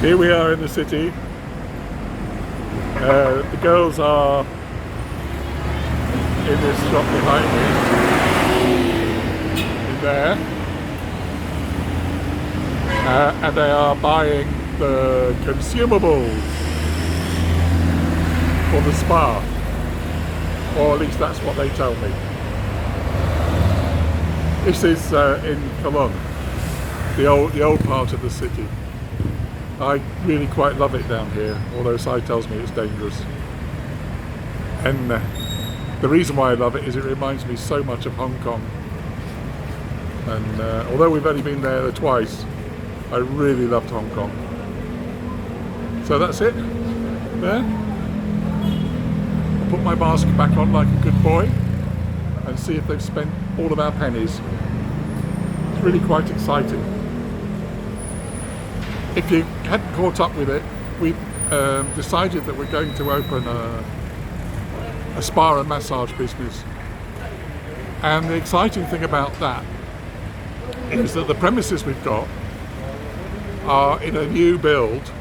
Here we are in the city. The girls are in this shop behind me, in there, and they are buying the consumables for the spa, or at least that's what they tell me. This is in Cologne, the old part of the city. I really quite love it down here, although Sai tells me it's dangerous. And the reason why I love it is it reminds me so much of Hong Kong. And although we've only been there twice, I really loved Hong Kong. So that's it, there. I'll put my mask back on like a good boy and see if they've spent all of our pennies. It's really quite exciting. If you hadn't caught up with it, we've decided that we're going to open a spa and massage business. And the exciting thing about that is that the premises we've got are in a new build.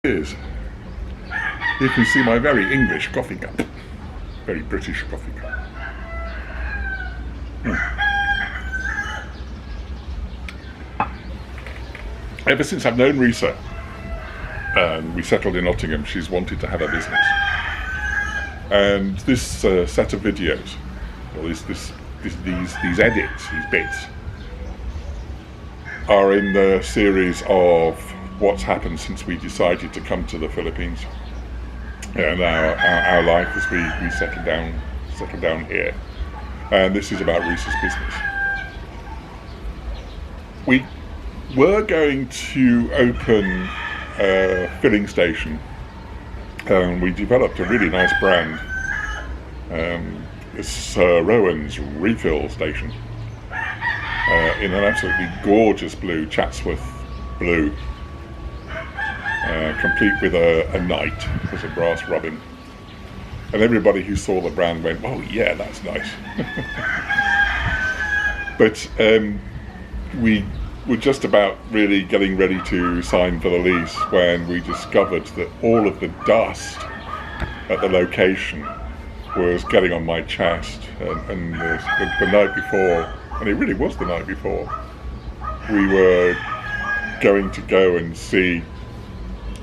Is. You can see my very English coffee cup, very British coffee cup. Ever since I've known Risa and we settled in Nottingham, she's wanted to have a business. And this set of videos, or these edits, these bits, are in the series of what's happened since we decided to come to the Philippines and our life as we settle down here. And this is about Risa's business. We were going to open a filling station, and we developed a really nice brand. It's Rowan's refill station in an absolutely gorgeous blue, Chatsworth blue. Complete with a knight as a brass robin, and everybody who saw the brand went, "Oh yeah, that's nice." But we were just about really getting ready to sign for the lease when we discovered that all of the dust at the location was getting on my chest, and the night before, and it really was the night before, we were going to go and see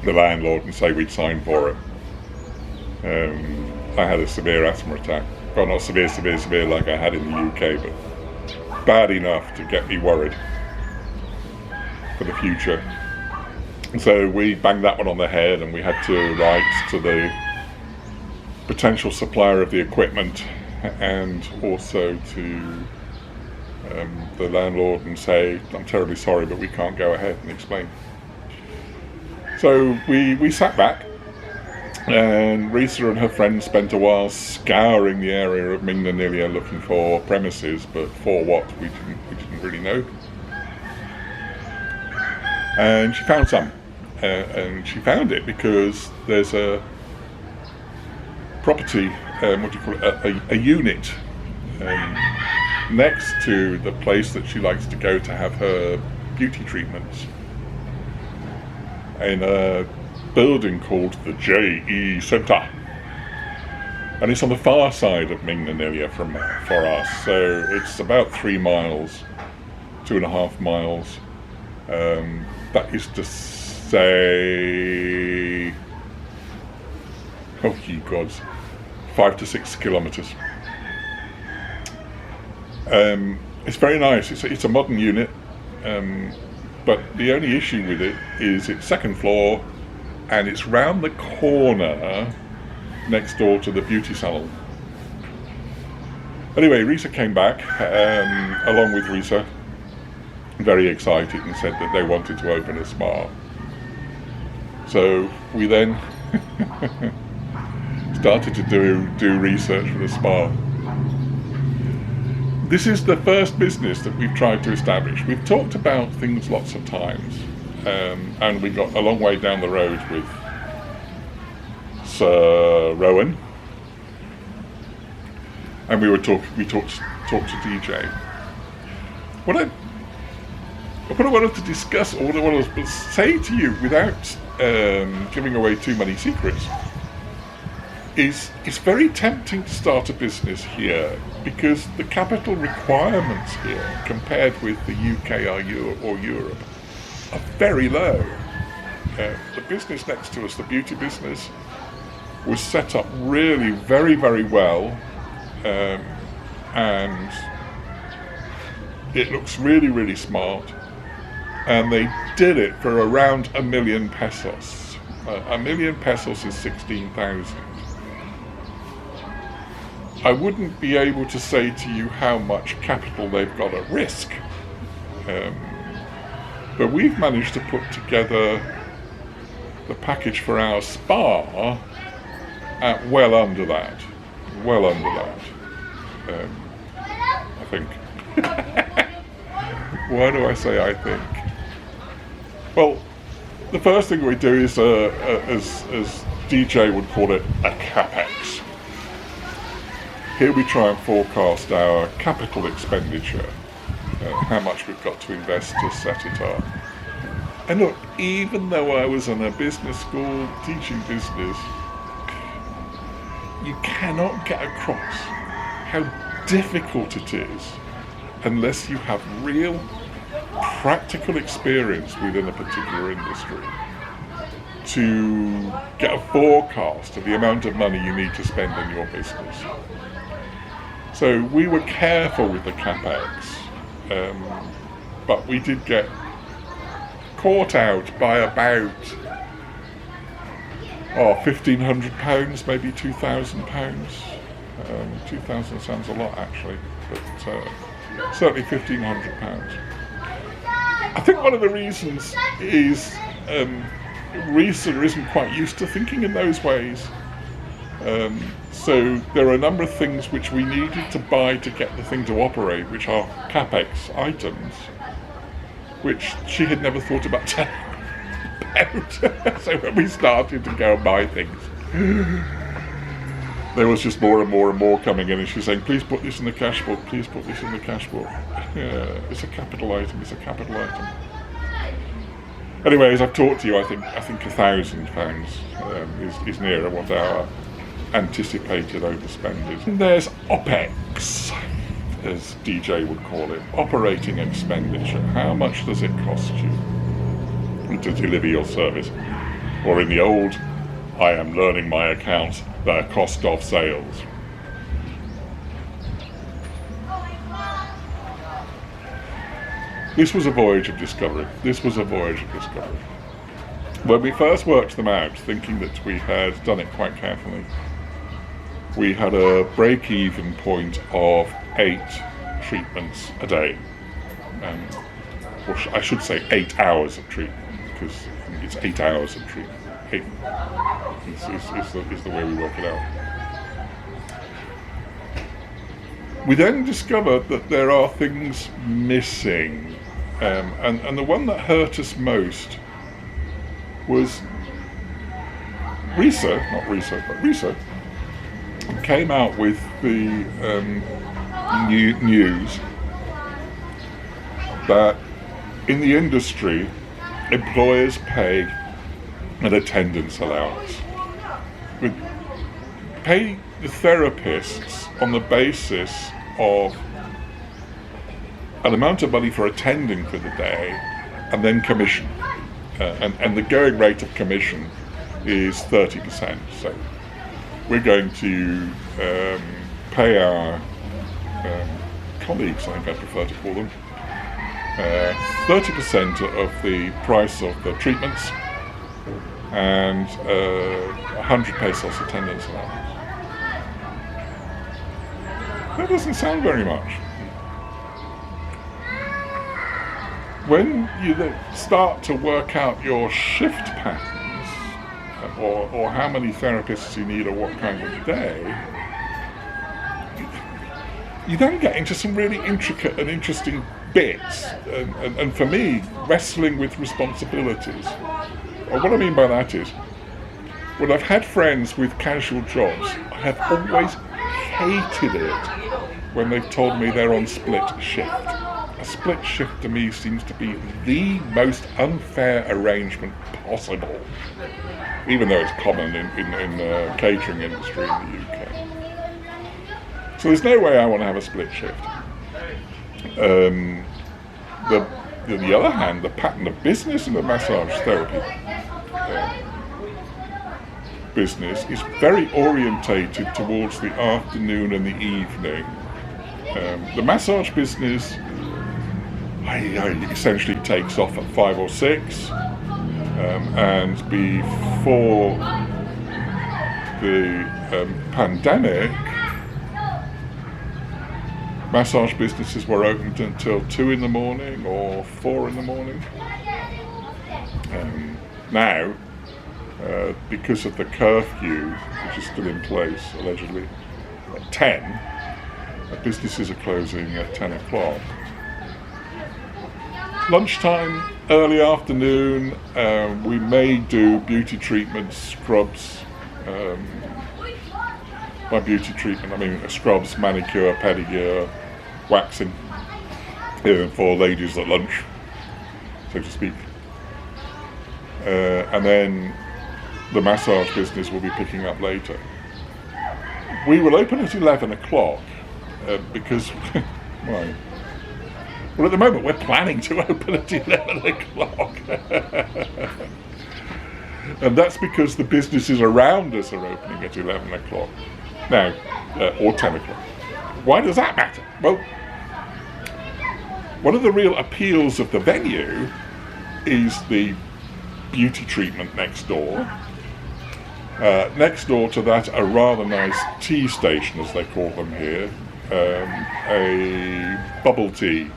the landlord and say we'd signed for it. I had a severe asthma attack. Well, not severe like I had in the UK, but bad enough to get me worried for the future. And so we banged that one on the head, and we had to write to the potential supplier of the equipment and also to the landlord and say, "I'm terribly sorry, but we can't go ahead," and explain. So we sat back, and Risa and her friends spent a while scouring the area of Mingnanilia looking for premises, but for what we didn't really know. And she found some, and she found it because there's a property, a unit next to the place that she likes to go to have her beauty treatments, in a building called the J.E. Centre, and it's on the far side of Mingnanilia for us, so it's about 3 miles, 2.5 miles. That is to say oh ye gods, 5 to 6 kilometres. It's very nice. It's a modern unit, but the only issue with it is it's second floor, and it's round the corner next door to the beauty salon. Anyway, Risa came back, along with Risa, very excited, and said that they wanted to open a spa. So we then started to do research for the spa. This is the first business that we've tried to establish. We've talked about things lots of times, and we got a long way down the road with Sir Rowan, and we talked to DJ. What I wanted to discuss, or what I wanted to say to you without giving away too many secrets, is it's very tempting to start a business here because the capital requirements here compared with the UK or Europe are very low. The business next to us, the beauty business, was set up really very, very well, and it looks really, really smart, and they did it for around 1 million pesos. 1 million pesos is 16,000. I wouldn't be able to say to you how much capital they've got at risk, but we've managed to put together the package for our spa at well under that, I think. Why do I say I think? Well, the first thing we do is, as DJ would call it, a capex. Here we try and forecast our capital expenditure, how much we've got to invest to set it up. And look, even though I was in a business school teaching business, you cannot get across how difficult it is unless you have real practical experience within a particular industry to get a forecast of the amount of money you need to spend in your business. So we were careful with the capex, but we did get caught out by about £1,500, maybe £2,000. 2,000 sounds a lot actually, but certainly £1,500. I think one of the reasons is Risa isn't quite used to thinking in those ways. So there are a number of things which we needed to buy to get the thing to operate, which are capex items, which she had never thought about telling about. So when we started to go and buy things, there was just more and more and more coming in, and she was saying, please put this in the cash book, please put this in the cash book. Yeah, it's a capital item, it's a capital item. Anyway, as I've talked to you, I think £1,000 is nearer what our anticipated overspend is. And there's OPEX, as DJ would call it, operating expenditure. How much does it cost you to deliver your service? Or in the old, I am learning my accounts, the cost of sales. This was a voyage of discovery. When we first worked them out, thinking that we had done it quite carefully, we had a break-even point of 8 treatments a day. Or I should say 8 hours of treatment, because it's 8 hours of treatment. 8 is the way we work it out. We then discovered that there are things missing, and the one that hurt us most was Risa came out with the news that in the industry, employers pay an attendance allowance. We pay the therapists on the basis of an amount of money for attending for the day, and then commission. And the going rate of commission is 30%. So we're going to pay our colleagues, I think I prefer to call them, 30% of the price of the treatments and 100 pesos attendance allowance. That doesn't sound very much. When you then start to work out your shift patterns, or how many therapists you need or what kind of day, you then get into some really intricate and interesting bits. And for me, wrestling with responsibilities. Or what I mean by that is, when I've had friends with casual jobs, I have always hated it when they've told me they're on split shift. A split shift to me seems to be the most unfair arrangement possible, even though it's common in the catering industry in the UK. So there's no way I want to have a split shift. On the other hand, the pattern of business in the massage therapy business is very orientated towards the afternoon and the evening. The massage business essentially takes off at 5 or 6, and before the pandemic, massage businesses were open until 2 in the morning or 4 in the morning. Now, because of the curfew, which is still in place, allegedly, at 10, businesses are closing at 10 o'clock. Lunchtime, early afternoon, we may do beauty treatments, scrubs. By beauty treatment, I mean scrubs, manicure, pedicure, waxing, for ladies at lunch, so to speak. And then the massage business will be picking up later. We will open at 11 o'clock because, well, at the moment we're planning to open at 11 o'clock. And that's because the businesses around us are opening at 11 o'clock. Now, or 10 o'clock. Why does that matter? Well, one of the real appeals of the venue is the beauty treatment next door. Next door to that, a rather nice tea station, as they call them here, a bubble tea.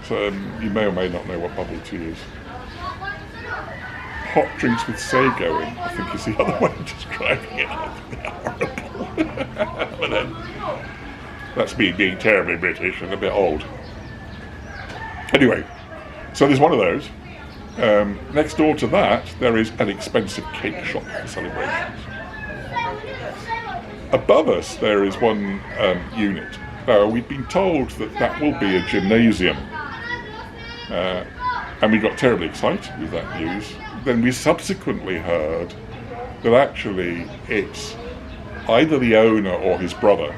So you may or may not know what bubble tea is. Hot drinks with sago in, I think is the other way of describing it. Horrible. But then, that's me being terribly British and a bit old. Anyway, so there's one of those. Next door to that, there is an expensive cake shop for celebrations. Above us, there is one unit. We've been told that will be a gymnasium. And we got terribly excited with that news. Then we subsequently heard that actually it's either the owner or his brother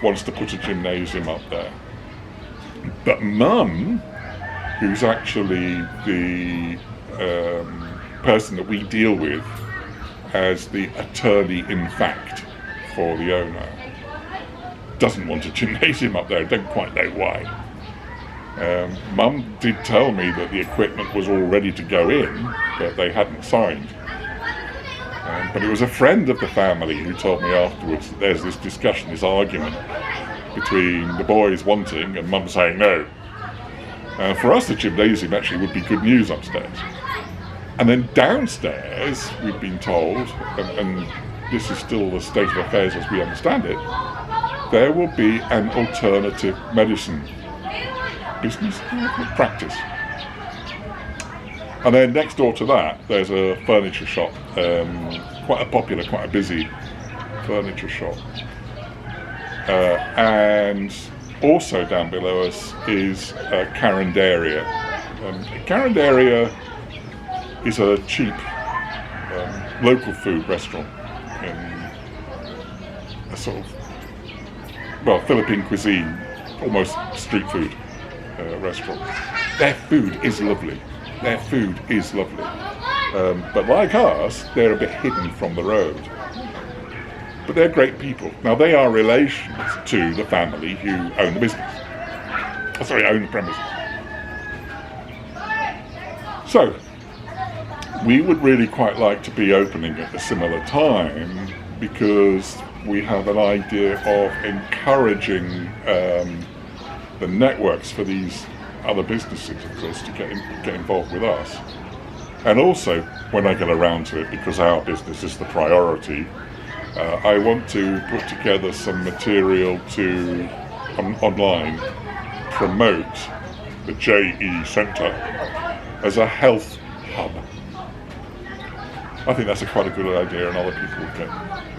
wants to put a gymnasium up there. But Mum, who's actually the person that we deal with as the attorney in fact for the owner, doesn't want a gymnasium up there. Don't quite know why. Mum did tell me that the equipment was all ready to go in, but they hadn't signed. But it was a friend of the family who told me afterwards that there's this discussion, this argument between the boys wanting and Mum saying no. For us, the gymnasium actually would be good news upstairs. And then downstairs, we've been told, and this is still the state of affairs as we understand it, there will be an alternative medicine business practice. And then next door to that, there's a furniture shop, quite a popular, quite a busy furniture shop. And also down below us is Carinderia. Carinderia is a cheap local food restaurant in a sort of, Philippine cuisine, almost street food restaurant. Their food is lovely. But like ours, they're a bit hidden from the road. but they're great people. Now, they are relations to the family who own the business. Own the premises. So, we would really quite like to be opening at a similar time, because we have an idea of encouraging the networks for these other businesses, of course, to get involved with us. And also, when I get around to it, because our business is the priority, I want to put together some material to online promote the JE Centre as a health hub. I think that's quite a good idea, and other people will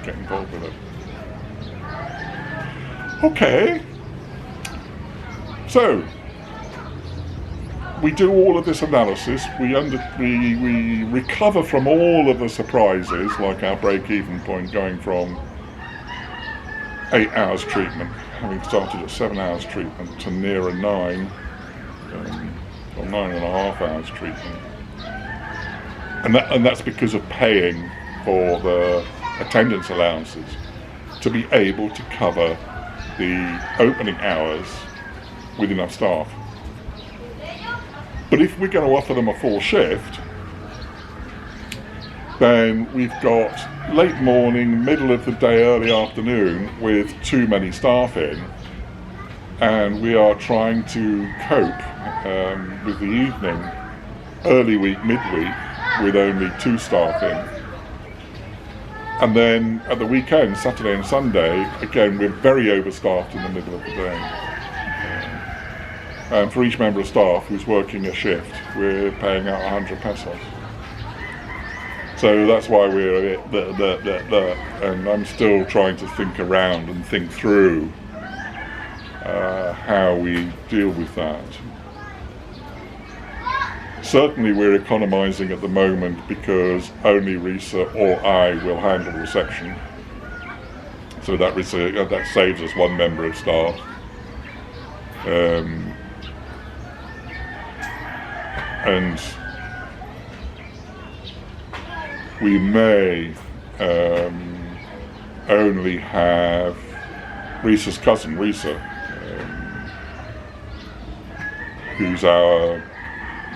get involved with it. Okay, so we do all of this analysis. We recover from all of the surprises, like our break-even point going from 8 hours treatment, having started at 7 hours treatment, to nearer 9, or 9.5 hours treatment. And that's because of paying for the attendance allowances to be able to cover the opening hours with enough staff. But if we're going to offer them a full shift, then we've got late morning, middle of the day, early afternoon with too many staff in, and we are trying to cope with the evening, early week, midweek, with only 2 staff in. And then at the weekend, Saturday and Sunday, again, we're very overstaffed in the middle of the day. And for each member of staff who's working a shift, we're paying out 100 pesos. So that's why we're a bit and I'm still trying to think around and think through how we deal with that. Certainly we're economising at the moment because only Risa or I will handle reception. So that saves us 1 member of staff. And we may only have Risa's cousin, Risa, who's our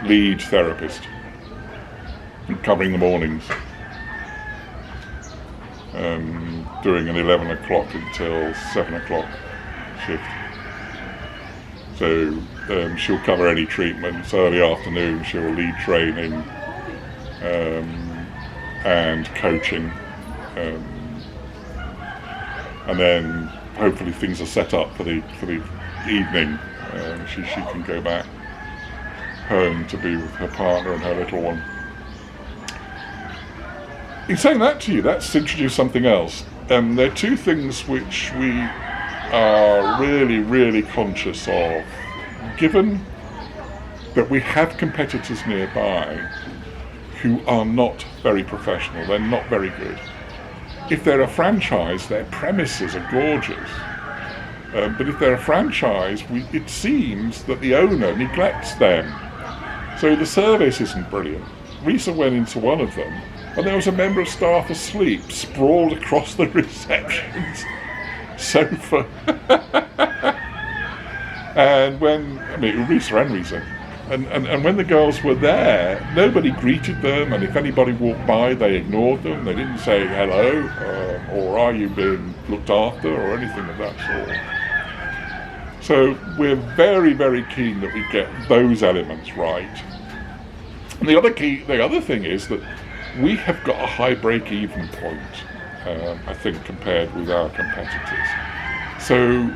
lead therapist, covering the mornings, doing an 11 o'clock until 7 o'clock shift. So she'll cover any treatments. Early afternoon she'll lead training and coaching, and then hopefully things are set up for the evening. She can go back home to be with her partner and her little one. In saying that to you, that's introduced something else. There are 2 things which we are really, really conscious of, given that we have competitors nearby who are not very professional, they're not very good. If they're a franchise, their premises are gorgeous. But if they're a franchise, it seems that the owner neglects them. So the service isn't brilliant. Risa went into one of them, and there was a member of staff asleep, sprawled across the reception's sofa. And Risa, and when the girls were there, nobody greeted them, and if anybody walked by, they ignored them. They didn't say hello, or are you being looked after, or anything of that sort. So we're very, very keen that we get those elements right. And the other thing is that we have got a high break-even point, I think, compared with our competitors. So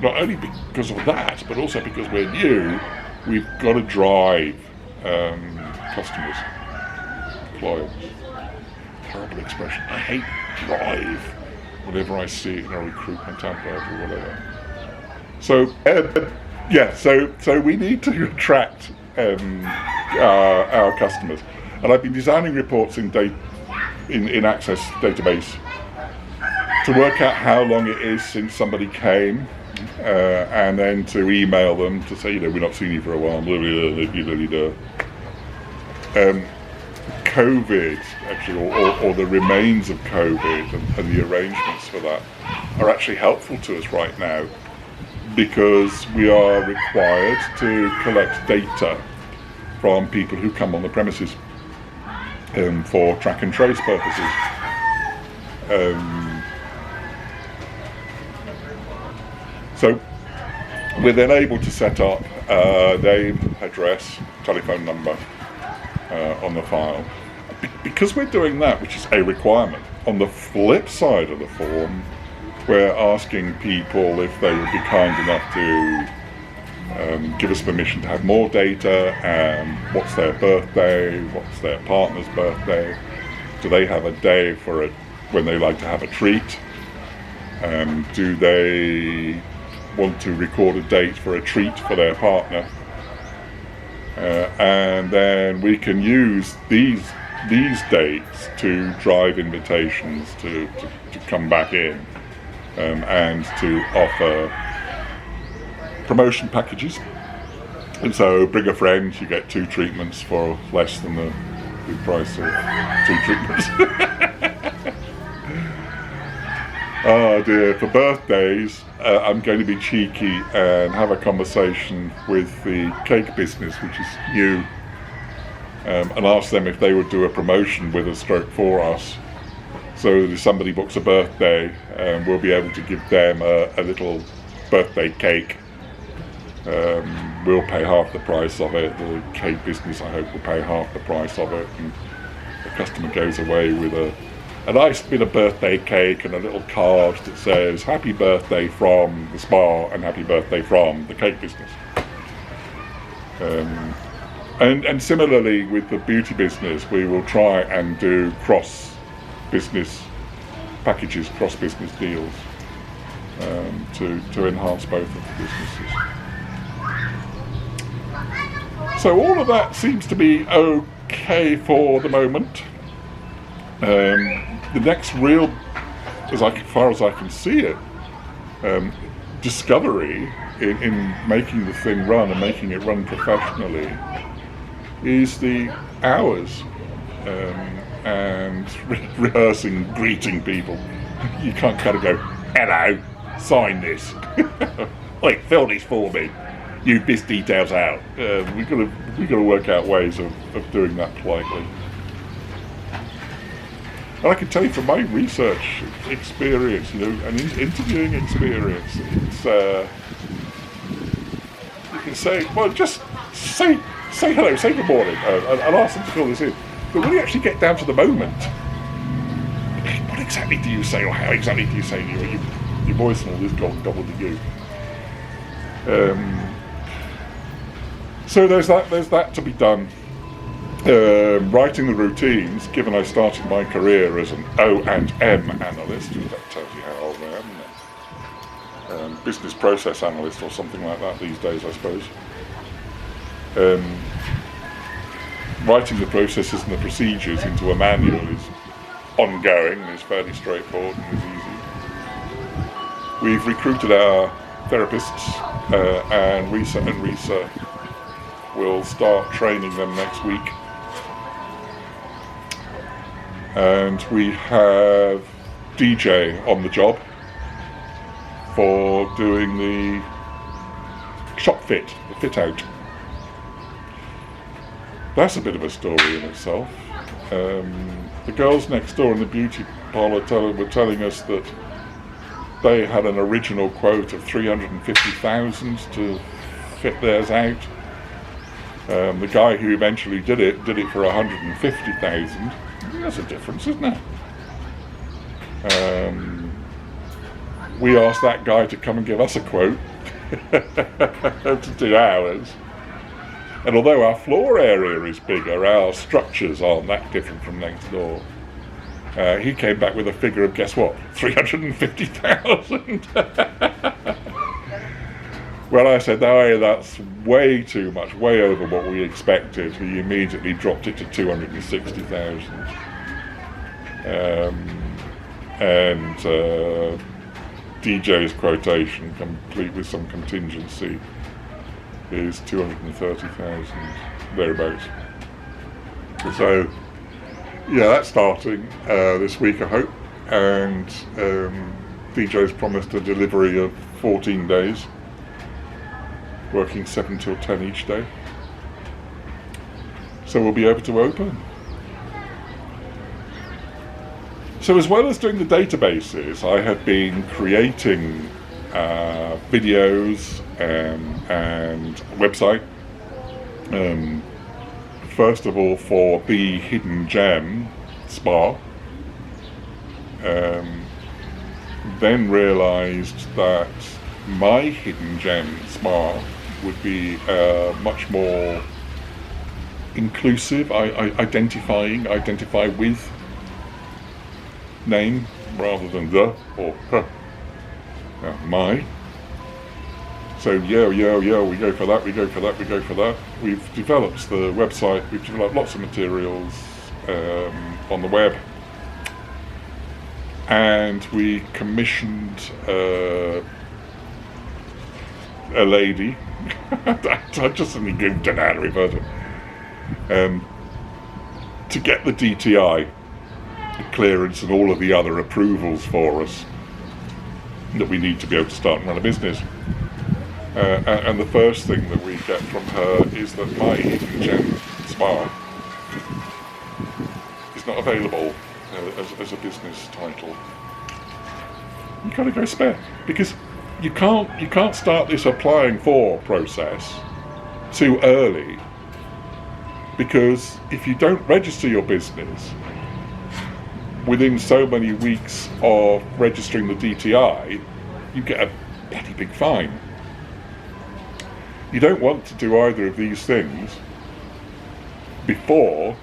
not only because of that, but also because we're new, we've got to drive customers, clients. Terrible expression. I hate drive whenever I see it in a recruitment advert or whatever. So so we need to attract our customers, and I've been designing reports in Access database to work out how long it is since somebody came, and then to email them to say, we've not seen you for a while. COVID, actually, or the remains of COVID and the arrangements for that are actually helpful to us right now, because we are required to collect data from people who come on the premises for track and trace purposes. So we're then able to set up name, address, telephone number on the file. Because we're doing that, which is a requirement, on the flip side of the form, we're asking people if they would be kind enough to give us permission to have more data, what's their birthday, what's their partner's birthday, do they have a day for when they like to have a treat, do they want to record a date for a treat for their partner, and then we can use these dates to drive invitations to come back in, and to offer promotion packages. And so bring a friend, you get 2 treatments for less than the price of 2 treatments. Oh dear, for birthdays, I'm going to be cheeky and have a conversation with the cake business, which is new, and ask them if they would do a promotion with us, stroke for us. So that if somebody books a birthday, we'll be able to give them a little birthday cake. We'll pay half the price of it. The cake business, I hope, will pay half the price of it, and the customer goes away with a nice bit of birthday cake and a little card that says "Happy birthday from the spa" and "Happy birthday from the cake business." And similarly with the beauty business, we will try and do cross-business packages, cross-business deals, to enhance both of the businesses. So all of that seems to be okay for the moment. The next real, as far as I can see it, discovery in making the thing run and making it run professionally is the hours, and rehearsing, greeting people. You can't kind of go, "Hello, sign this." "Wait, fill this for me. You this details out." We've got to work out ways of doing that politely. And I can tell you from my research experience, and interviewing experience, it's you can say, well, just say hello, say good morning, and ask them to fill this in. But when you actually get down to the moment, what exactly do you say, or how exactly do you say your voice and all this gobbledygook? So there's that to be done. Writing the routines, given I started my career as an O&M analyst, that tells you how old I am, business process analyst or something like that these days, I suppose. Writing the processes and the procedures into a manual is ongoing, is fairly straightforward and is easy. We've recruited our therapists, and Risa will start training them next week. And we have DJ on the job for doing the shop fit, the fit out. That's a bit of a story in itself. The girls next door in the beauty parlour were telling us that they had an original quote of 350,000 to fit theirs out. The guy who eventually did it for 150,000. There's a difference, isn't there? We asked that guy to come and give us a quote to do ours. And although our floor area is bigger, our structures aren't that different from next door. He came back with a figure of, guess what, 350,000. Well, I said, "Oh, that's way too much, way over what we expected." He immediately dropped it to 260,000. And DJ's quotation, complete with some contingency, is 230,000, thereabouts. So yeah, that's starting this week, I hope. And DJ's promised a delivery of 14 days, working 7 till 10 each day. So we'll be able to open. So as well as doing the databases, I have been creating videos and a website. First of all, for the Hidden Gem Spa. Then realised that my Hidden Gem Spa would be much more inclusive, identify with name rather than the or her. My. So we go for that. We've developed the website, we've developed lots of materials on the web, and we commissioned a lady, I just suddenly don't know how to refer to her, to get the DTI clearance and all of the other approvals for us that we need to be able to start and run a business. And the first thing that we get from her is that my Hidden Gem Spa is not available as a business title. You've got to go spare, because you can't start this applying for process too early, because if you don't register your business within so many weeks of registering the DTI, you get a bloody big fine. You don't want to do either of these things before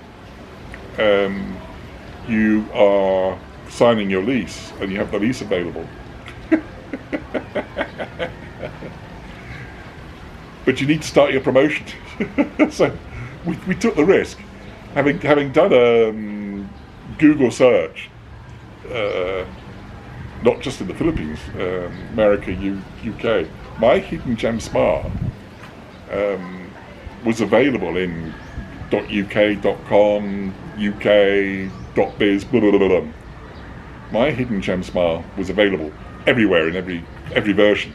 you are signing your lease and you have the lease available. But you need to start your promotion. So we took the risk, having done a Google search, not just in the Philippines, America, UK. My Hidden Gem Spa was available in .uk.com, UK.biz, blah, blah, blah, blah. My Hidden Gem Spa was available everywhere in every version.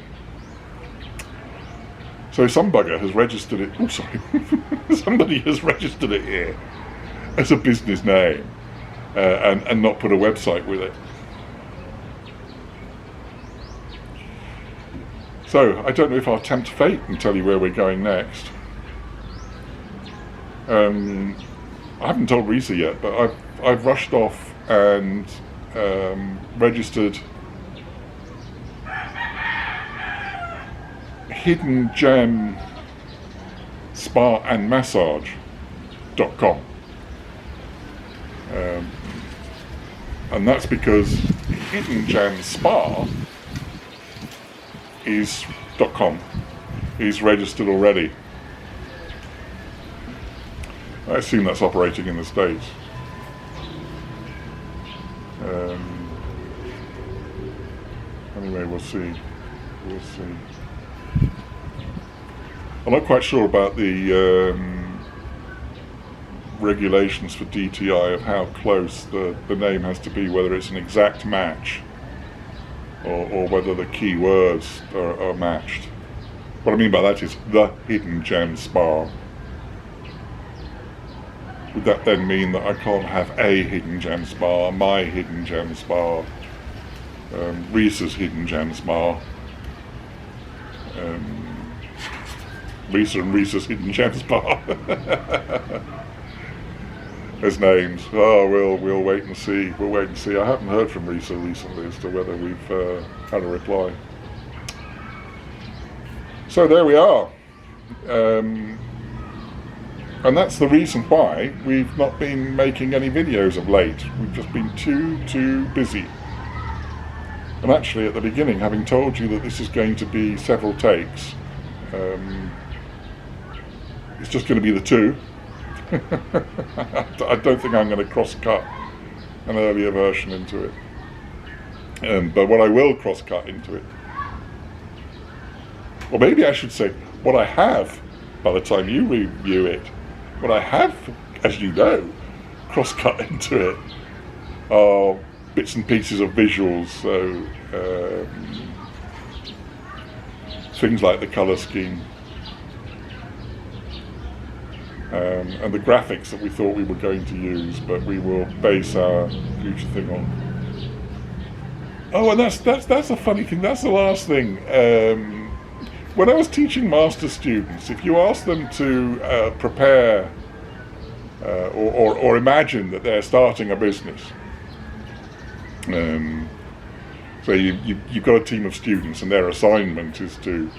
So some bugger has registered it. Oh, sorry. Somebody has registered it here as a business name and not put a website with it. So I don't know if I'll tempt fate and tell you where we're going next. I haven't told Risa yet, but I've rushed off and registered Hidden Gem Spa and Massage.com. And that's because Hidden Gem Spa is .com is registered already. I assume that's operating in the States. Anyway, we'll see. I'm not quite sure about the regulations for DTI of how close the name has to be, whether it's an exact match or whether the key words are matched. What I mean by that is the Hidden Gem Spa. Would that then mean that I can't have a Hidden Gem Spa, my Hidden Gem Spa, Risa's Hidden Gem Spa, Risa and Risa's Hidden Gem Spa as names? Oh, we'll wait and see. We'll wait and see. I haven't heard from Risa recently as to whether we've had a reply. So there we are. And that's the reason why we've not been making any videos of late. We've just been too busy. And actually at the beginning, having told you that this is going to be several takes, it's just going to be the two. I don't think I'm going to cross-cut an earlier version into it. But what I will cross-cut into it, or maybe I should say, what I have, by the time you review it, what I have, as you know, cross-cut into it are bits and pieces of visuals, so things like the colour scheme and the graphics that we thought we were going to use, but we will base our future thing on. Oh, and that's a funny thing. That's the last thing. When I was teaching master students, if you ask them to prepare or imagine that they're starting a business, so you've got a team of students and their assignment is to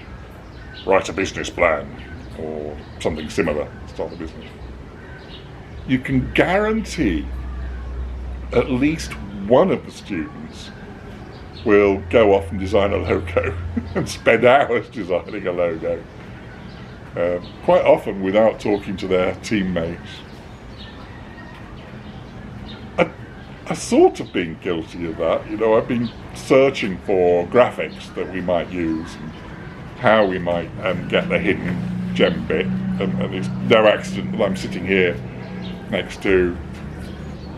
write a business plan or something similar to start a business. You can guarantee at least one of the students will go off and design a logo and spend hours designing a logo, quite often without talking to their teammates. I sort of been guilty of that. I've been searching for graphics that we might use and how we might get the hidden gem bit, and it's no accident that I'm sitting here next to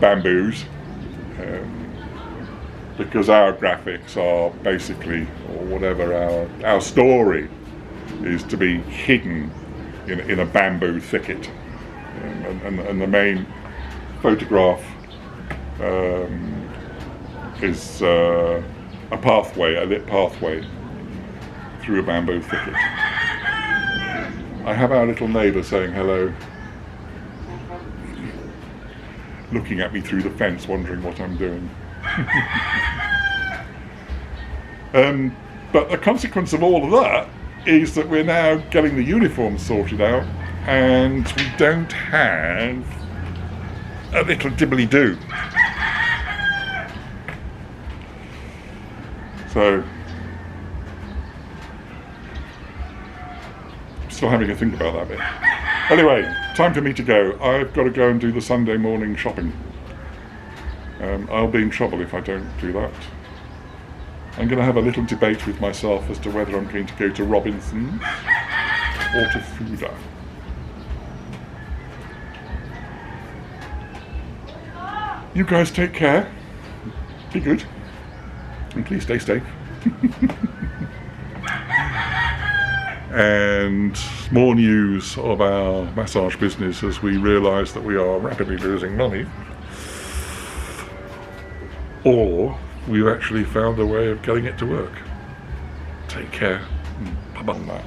bamboos, because our graphics are basically, or whatever our story is, to be hidden in a bamboo thicket, and the main photograph is a pathway, a lit pathway through a bamboo thicket. I have our little neighbour saying hello, looking at me through the fence, wondering what I'm doing. But the consequence of all of that is that we're now getting the uniforms sorted out, and we don't have a little dibbly-doo. So, still having to think about that bit. Anyway, time for me to go. I've got to go and do the Sunday morning shopping. I'll be in trouble if I don't do that. I'm going to have a little debate with myself as to whether I'm going to go to Robinson's or to Fuda. You guys take care. Be good. And please stay safe. And more news of our massage business as we realise that we are rapidly losing money. Or we've actually found a way of getting it to work. Take care. Bye-bye.